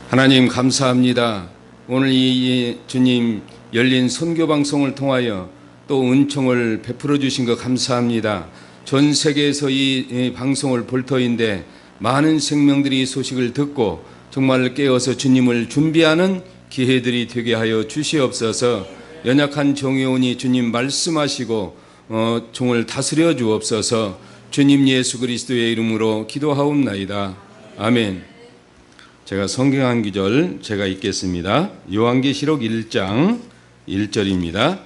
하나님 감사합니다. 오늘 이 주님 열린 선교 방송을 통하여 또 은총을 베풀어 주신 것 감사합니다. 전 세계에서 이 방송을 볼 터인데 많은 생명들이 이 소식을 듣고 정말 깨어서 주님을 준비하는 기회들이 되게 하여 주시옵소서. 연약한 종이오니 주님 말씀하시고 종을 다스려 주옵소서. 주님 예수 그리스도의 이름으로 기도하옵나이다. 아멘. 제가 성경 한 구절 제가 읽겠습니다. 요한계시록 1장 1절입니다.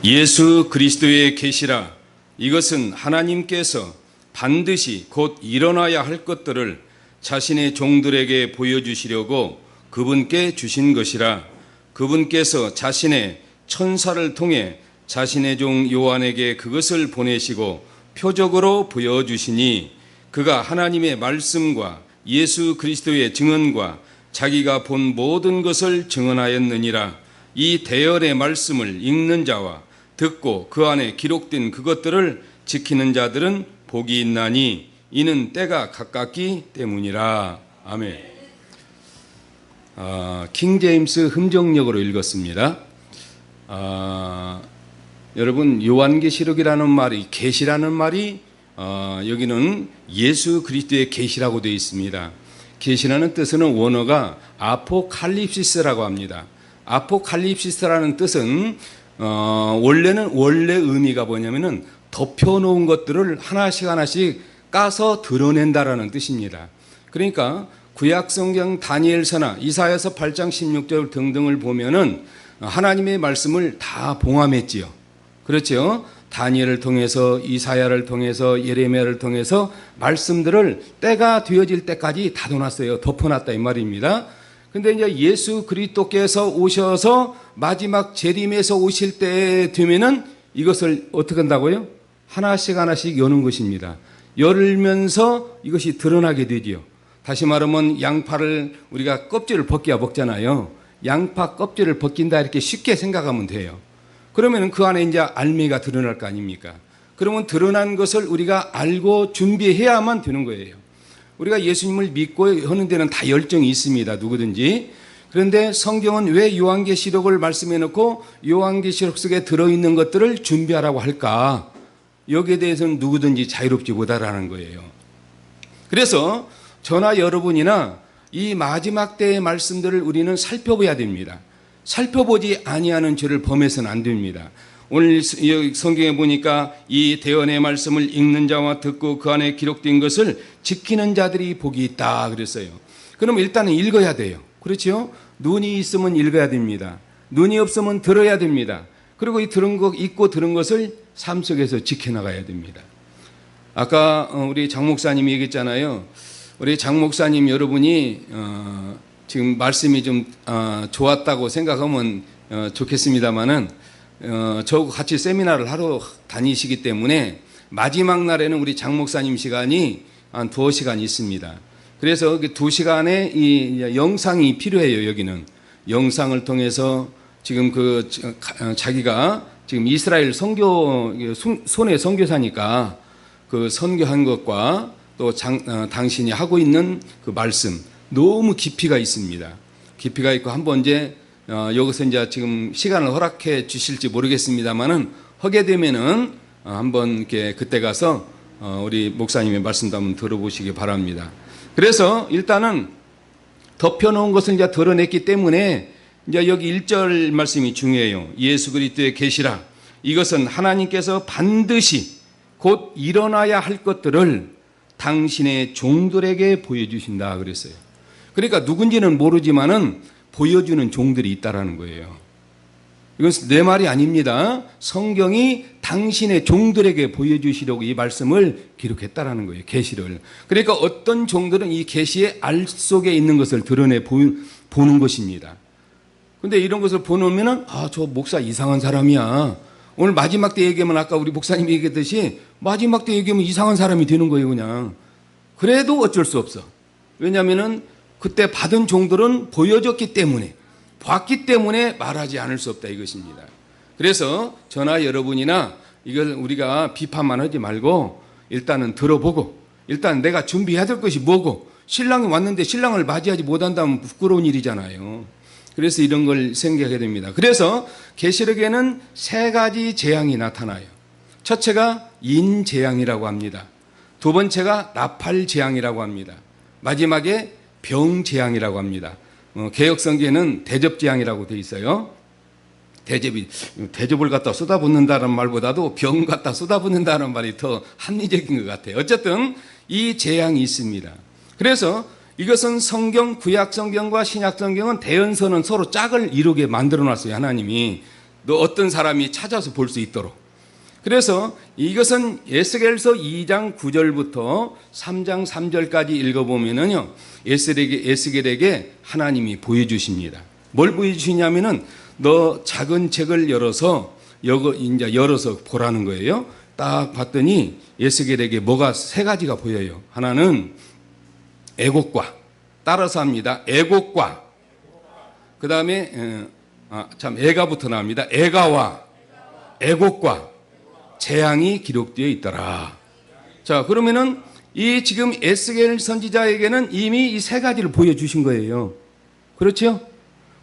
예수 그리스도의 계시라. 이것은 하나님께서 반드시 곧 일어나야 할 것들을 자신의 종들에게 보여주시려고 그분께 주신 것이라. 그분께서 자신의 천사를 통해 자신의 종 요한에게 그것을 보내시고 표적으로 보여주시니 그가 하나님의 말씀과 예수 그리스도의 증언과 자기가 본 모든 것을 증언하였느니라. 이 대열의 말씀을 읽는 자와 듣고 그 안에 기록된 그것들을 지키는 자들은 복이 있나니 이는 때가 가깝기 때문이라. 아멘. 킹제임스 흠정역으로 읽었습니다. 여러분, 요한계시록이라는 말이, 계시라는 말이 여기는 예수 그리스도의 계시라고 되어 있습니다. 계시라는 뜻은 원어가 아포칼립시스라고 합니다. 아포칼립시스라는 뜻은 원래 의미가 뭐냐면은 덮여놓은 것들을 하나씩 하나씩 까서 드러낸다라는 뜻입니다. 그러니까 구약성경 다니엘서나 이사야서 8장 16절 등등을 보면은 하나님의 말씀을 다 봉함했지요. 그렇죠? 다니엘을 통해서, 이사야를 통해서, 예레미야를 통해서 말씀들을 때가 되어질 때까지 닫아놨어요. 덮어놨다 이 말입니다. 근데 이제 예수 그리스도께서 오셔서 마지막 재림에서 오실 때 되면은 이것을 어떻게 한다고요? 하나씩 하나씩 여는 것입니다. 열면서 이것이 드러나게 되지요. 다시 말하면 양파를 우리가 껍질을 벗겨야 먹잖아요. 양파 껍질을 벗긴다 이렇게 쉽게 생각하면 돼요. 그러면 그 안에 이제 알맹이가 드러날 거 아닙니까? 그러면 드러난 것을 우리가 알고 준비해야만 되는 거예요. 우리가 예수님을 믿고 하는 데는 다 열정이 있습니다. 누구든지. 그런데 성경은 왜 요한계시록을 말씀해 놓고 요한계시록 속에 들어있는 것들을 준비하라고 할까? 여기에 대해서는 누구든지 자유롭지 못하라는 거예요. 그래서 저나 여러분이나 이 마지막 때의 말씀들을 우리는 살펴봐야 됩니다. 살펴보지 아니하는 죄를 범해서는 안 됩니다. 오늘 성경에 보니까 이 대언의 말씀을 읽는 자와 듣고 그 안에 기록된 것을 지키는 자들이 복이 있다 그랬어요. 그럼 일단은 읽어야 돼요. 그렇죠? 눈이 있으면 읽어야 됩니다. 눈이 없으면 들어야 됩니다. 그리고 이 들은 것, 읽고 들은 것을 삶 속에서 지켜나가야 됩니다. 아까 우리 장 목사님이 얘기했잖아요. 우리 장 목사님 여러분이 지금 말씀이 좀 좋았다고 생각하면 좋겠습니다만은 저하고 같이 세미나를 하러 다니시기 때문에 마지막 날에는 우리 장 목사님 시간이 한 2시간 있습니다. 그래서 그 2시간의 이 영상이 필요해요. 여기는 영상을 통해서 지금 그 자기가 지금 이스라엘 손해 선교사니까 그 선교한 것과 또 당신이 하고 있는 그 말씀 너무 깊이가 있습니다. 깊이가 있고 한번 이제 여기서 이제 지금 시간을 허락해 주실지 모르겠습니다만은 하게 되면은 한번 이렇게 그때 가서 우리 목사님의 말씀도 한번 들어보시기 바랍니다. 그래서 일단은 덮여놓은 것을 이제 드러냈기 때문에 이제 여기 1절 말씀이 중요해요. 예수 그리스도의 계시라. 이것은 하나님께서 반드시 곧 일어나야 할 것들을 당신의 종들에게 보여주신다 그랬어요. 그러니까 누군지는 모르지만은 보여주는 종들이 있다라는 거예요. 이건 내 말이 아닙니다. 성경이 당신의 종들에게 보여주시려고 이 말씀을 기록했다라는 거예요. 계시를. 그러니까 어떤 종들은 이 계시의 알 속에 있는 것을 드러내 보는 것입니다. 근데 이런 것을 보면은 저 목사 이상한 사람이야. 오늘 마지막 때 얘기하면 아까 우리 목사님이 얘기했듯이 마지막 때 얘기하면 이상한 사람이 되는 거예요, 그냥. 그래도 어쩔 수 없어. 왜냐하면은 그때 받은 종들은 보여줬기 때문에, 봤기 때문에 말하지 않을 수 없다 이것입니다. 그래서 저나 여러분이나 이걸 우리가 비판만 하지 말고 일단은 들어보고 일단 내가 준비해야 될 것이 뭐고 신랑이 왔는데 신랑을 맞이하지 못한다면 부끄러운 일이잖아요. 그래서 이런 걸 생각하게 됩니다. 그래서 계시록에는 세 가지 재앙이 나타나요. 첫째가 인재앙이라고 합니다. 두 번째가 나팔재앙이라고 합니다. 마지막에 병재앙이라고 합니다. 개역성경에는 대접재앙이라고 되어 있어요. 대접을 갖다 쏟아붓는다는 말보다도 병 갖다 쏟아붓는다는 말이 더 합리적인 것 같아요. 어쨌든 이 재앙이 있습니다. 그래서 이것은 성경, 구약 성경과 신약 성경은 대연서는 서로 짝을 이루게 만들어 놨어요. 하나님이 어떤 사람이 찾아서 볼 수 있도록. 그래서 이것은 에스겔서 2장 9절부터 3장 3절까지 읽어보면은요, 에스겔에게 하나님이 보여주십니다. 뭘 보여주시냐면은 너 작은 책을 열어서 이제 열어서 보라는 거예요. 딱 봤더니 에스겔에게 뭐가 세 가지가 보여요. 하나는 애곡과, 따라서 합니다. 애곡과, 그 다음에 애가부터 나옵니다. 애가와 애곡과 재앙이 기록되어 있더라. 자, 그러면은 이 지금 에스겔 선지자에게는 이미 이 세 가지를 보여주신 거예요. 그렇죠?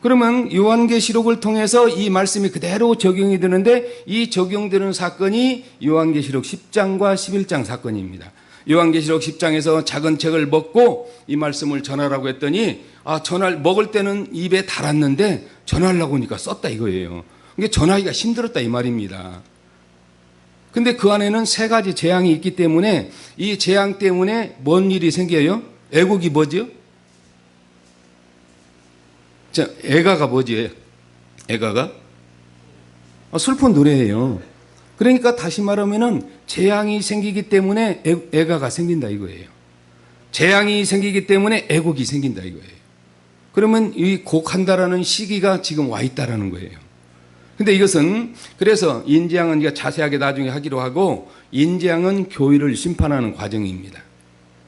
그러면 요한계시록을 통해서 이 말씀이 그대로 적용이 되는데 이 적용되는 사건이 요한계시록 10장과 11장 사건입니다. 요한계시록 10장에서 작은 책을 먹고 이 말씀을 전하라고 했더니 먹을 때는 입에 달았는데 전하려고 하니까 썼다 이거예요. 이게 전하기가 힘들었다 이 말입니다. 근데 그 안에는 세 가지 재앙이 있기 때문에 이 재앙 때문에 뭔 일이 생겨요? 애곡이 뭐죠? 자, 애가가 뭐지? 애가가? 슬픈 노래예요. 그러니까 다시 말하면은 재앙이 생기기 때문에 애가가 생긴다 이거예요. 재앙이 생기기 때문에 애곡이 생긴다 이거예요. 그러면 이 곡한다라는 시기가 지금 와 있다라는 거예요. 근데 이것은 그래서 인재앙은 우리가 자세하게 나중에 하기로 하고 인재앙은 교회를 심판하는 과정입니다.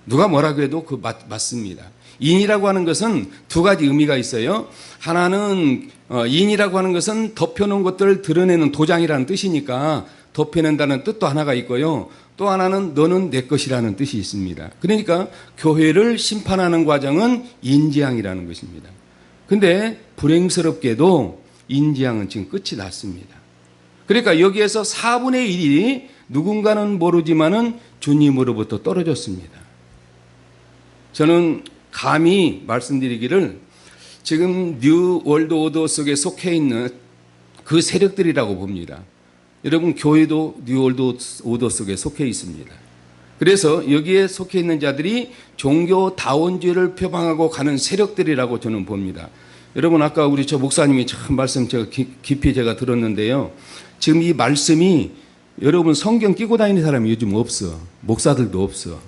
누가 뭐라고 해도 맞습니다. 인이라고 하는 것은 두 가지 의미가 있어요. 하나는 인이라고 하는 것은 덮여놓은 것들을 드러내는 도장이라는 뜻이니까 덮여낸다는 뜻도 하나가 있고요. 또 하나는 너는 내 것이라는 뜻이 있습니다. 그러니까 교회를 심판하는 과정은 인재앙이라는 것입니다. 근데 불행스럽게도 인재앙은 지금 끝이 났습니다. 그러니까 여기에서 4분의 1이 누군가는 모르지만은 주님으로부터 떨어졌습니다. 저는 감히 말씀드리기를 지금 뉴 월드 오더 속에 속해 있는 그 세력들이라고 봅니다. 여러분 교회도 뉴 월드 오더 속에 속해 있습니다. 그래서 여기에 속해 있는 자들이 종교다원주의를 표방하고 가는 세력들이라고 저는 봅니다. 여러분 아까 우리 저 목사님이 참 말씀 제가 깊이 제가 들었는데요. 지금 이 말씀이 여러분 성경 끼고 다니는 사람이 요즘 없어. 목사들도 없어.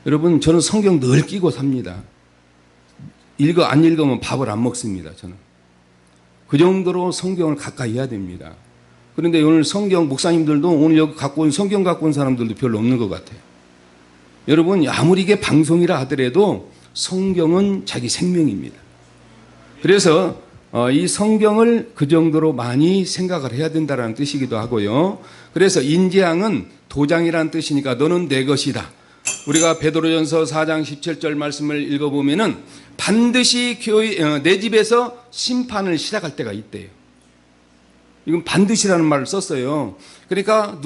여러분 저는 성경 늘 끼고 삽니다. 안 읽으면 밥을 안 먹습니다. 저는. 그 정도로 성경을 가까이 해야 됩니다. 그런데 오늘 성경 목사님들도 오늘 여기 성경 갖고 온 사람들도 별로 없는 것 같아요. 여러분 아무리 이게 방송이라 하더라도 성경은 자기 생명입니다. 그래서 이 성경을 그 정도로 많이 생각을 해야 된다는 뜻이기도 하고요. 그래서 인재앙은 도장이라는 뜻이니까 너는 내 것이다. 우리가 베드로전서 4장 17절 말씀을 읽어보면은 반드시 내 집에서 심판을 시작할 때가 있대요. 이건 반드시라는 말을 썼어요. 그러니까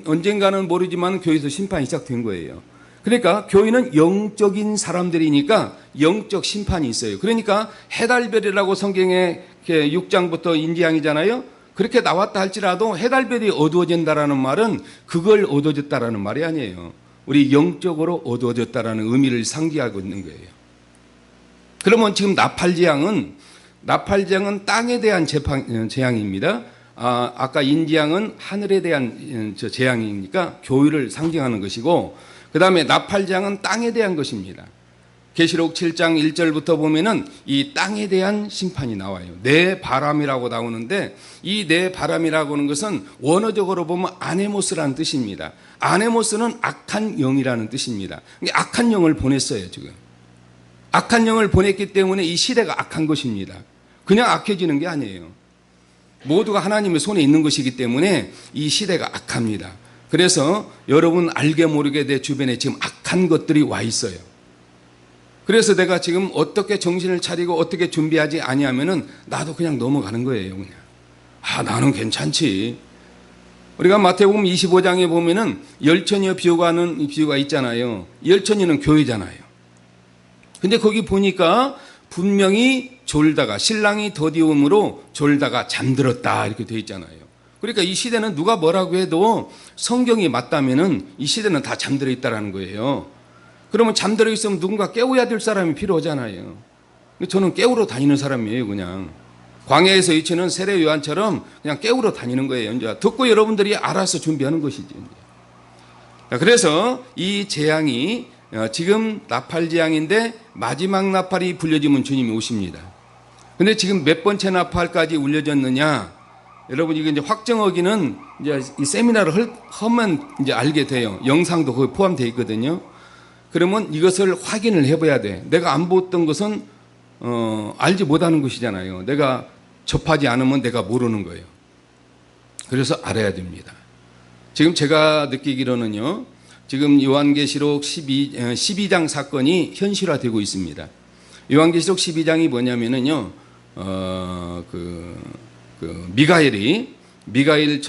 언젠가는 모르지만 교회에서 심판이 시작된 거예요. 그러니까 교회는 영적인 사람들이니까 영적 심판이 있어요. 그러니까 해달별이라고 성경에 6장부터 인재앙이잖아요. 그렇게 나왔다 할지라도 해달별이 어두워진다라는 말은 그걸 어두워졌다라는 말이 아니에요. 우리 영적으로 어두워졌다라는 의미를 상기하고 있는 거예요. 그러면 지금 나팔재앙은 땅에 대한 재앙입니다. 아까 인재앙은 하늘에 대한 재앙이니까 교회를 상징하는 것이고 그 다음에 나팔재앙은 땅에 대한 것입니다. 계시록 7장 1절부터 보면은 이 땅에 대한 심판이 나와요. 내 바람이라고 나오는데 이 내 바람이라고 하는 것은 원어적으로 보면 아네모스라는 뜻입니다. 아네모스는 악한 영이라는 뜻입니다. 악한 영을 보냈어요, 지금. 악한 영을 보냈기 때문에 이 시대가 악한 것입니다. 그냥 악해지는 게 아니에요. 모두가 하나님의 손에 있는 것이기 때문에 이 시대가 악합니다. 그래서 여러분 알게 모르게 내 주변에 지금 악한 것들이 와 있어요. 그래서 내가 지금 어떻게 정신을 차리고 어떻게 준비하지 아니하면은 나도 그냥 넘어가는 거예요. 그냥 나는 괜찮지. 우리가 마태복음 25장에 보면은 열처녀 비유가는 비유가 있잖아요. 열처녀는 교회잖아요. 근데 거기 보니까 분명히 졸다가 신랑이 더디움으로 졸다가 잠들었다 이렇게 되어 있잖아요. 그러니까 이 시대는 누가 뭐라고 해도 성경이 맞다면은 이 시대는 다 잠들어 있다라는 거예요. 그러면 잠들어 있으면 누군가 깨워야 될 사람이 필요하잖아요. 저는 깨우러 다니는 사람이에요. 그냥 광야에서 이치는 세례 요한처럼 그냥 깨우러 다니는 거예요. 이제 듣고 여러분들이 알아서 준비하는 것이지. 그래서 이 재앙이 지금 나팔 재앙인데 마지막 나팔이 불려지면 주님이 오십니다. 근데 지금 몇 번째 나팔까지 울려졌느냐? 여러분 이게 이제 확정하기는 이제 이 세미나를 하면 이제 알게 돼요. 영상도 거기 포함되어 있거든요. 그러면 이것을 확인을 해봐야 돼. 내가 안 봤던 것은 알지 못하는 것이잖아요. 내가 접하지 않으면 내가 모르는 거예요. 그래서 알아야 됩니다. 지금 제가 느끼기로는요. 지금 요한계시록 12장 사건이 현실화되고 있습니다. 요한계시록 12장이 뭐냐면은요. 미가엘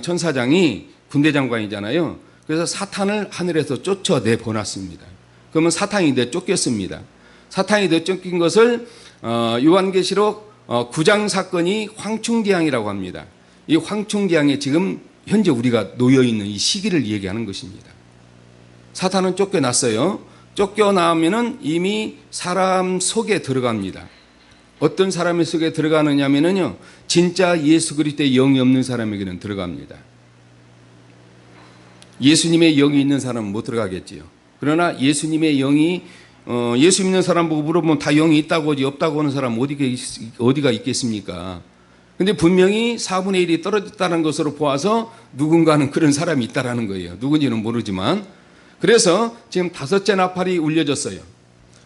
천사장이 군대 장관이잖아요. 그래서 사탄을 하늘에서 쫓아내 보냈습니다. 그러면 사탄이 내쫓겼습니다. 사탄이 내쫓긴 것을 요한계시록 9장 사건이 황충대왕이라고 합니다. 이 황충대왕에 지금 현재 우리가 놓여있는 이 시기를 얘기하는 것입니다. 사탄은 쫓겨났어요. 쫓겨나면은 이미 사람 속에 들어갑니다. 어떤 사람의 속에 들어가느냐면요, 진짜 예수 그리스도의 영이 없는 사람에게는 들어갑니다. 예수님의 영이 있는 사람은 못 들어가겠지요. 그러나 예수님의 영이 예수 믿는 사람 보고 물어보면 다 영이 있다고 하지 없다고 하는 사람 어디가 있겠습니까? 근데 분명히 4분의 1이 떨어졌다는 것으로 보아서 누군가는 그런 사람이 있다라는 거예요. 누군지는 모르지만. 그래서 지금 5째 나팔이 울려졌어요.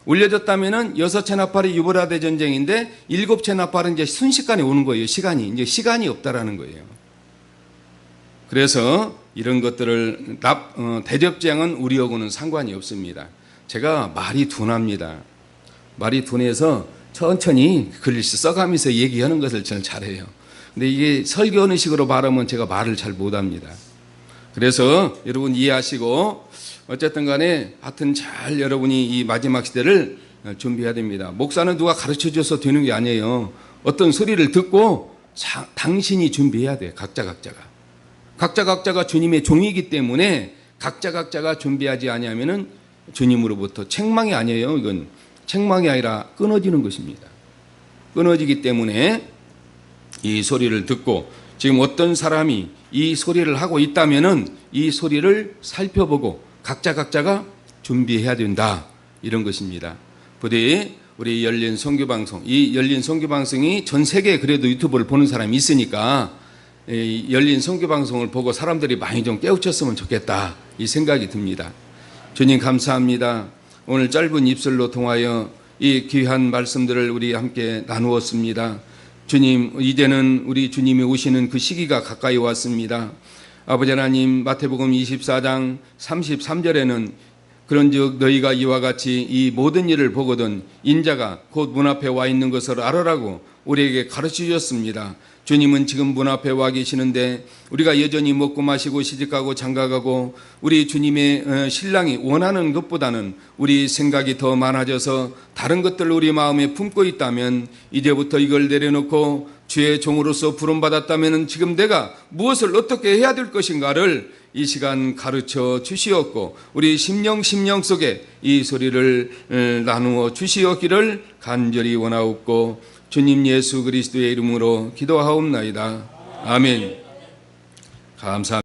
울려졌다면은 6째 나팔이 유브라데 전쟁인데 7째 나팔은 이제 순식간에 오는 거예요. 이제 시간이 없다라는 거예요. 그래서 이런 것들을 대접재앙은 우리하고는 상관이 없습니다. 제가 말이 둔합니다. 말이 둔해서 천천히 글씨 써가면서 얘기하는 것을 저는 잘해요. 근데 이게 설교하는 식으로 말하면 제가 말을 잘 못합니다. 그래서 여러분 이해하시고 어쨌든 간에 하여튼 잘 여러분이 이 마지막 시대를 준비해야 됩니다. 목사는 누가 가르쳐줘서 되는 게 아니에요. 어떤 소리를 듣고 당신이 준비해야 돼요. 각자가 주님의 종이기 때문에 각자가 준비하지 아니하면은 주님으로부터 책망이 아니에요. 이건 책망이 아니라 끊어지는 것입니다. 끊어지기 때문에 이 소리를 듣고 지금 어떤 사람이 이 소리를 하고 있다면은 이 소리를 살펴보고 각자가 준비해야 된다. 이런 것입니다. 부디 우리 열린 선교방송, 이 열린 선교방송이 전 세계에 그래도 유튜브를 보는 사람이 있으니까 이 열린 선교방송을 보고 사람들이 많이 좀 깨우쳤으면 좋겠다. 이 생각이 듭니다. 주님 감사합니다. 오늘 짧은 입술로 통하여 이 귀한 말씀들을 우리 함께 나누었습니다. 주님, 이제는 우리 주님이 오시는 그 시기가 가까이 왔습니다. 아버지 하나님, 마태복음 24장 33절에는 그런즉 너희가 이와 같이 이 모든 일을 보거든 인자가 곧 문 앞에 와 있는 것을 알아라고 우리에게 가르쳐 주셨습니다. 주님은 지금 문 앞에 와 계시는데 우리가 여전히 먹고 마시고 시집가고 장가가고 우리 주님의 신랑이 원하는 것보다는 우리 생각이 더 많아져서 다른 것들을 우리 마음에 품고 있다면 이제부터 이걸 내려놓고 주의 종으로서 부름받았다면 지금 내가 무엇을 어떻게 해야 될 것인가를 이 시간 가르쳐 주시었고 우리 심령 속에 이 소리를 나누어 주시었기를 간절히 원하옵고 주님 예수 그리스도의 이름으로 기도하옵나이다. 아멘. 감사합니다.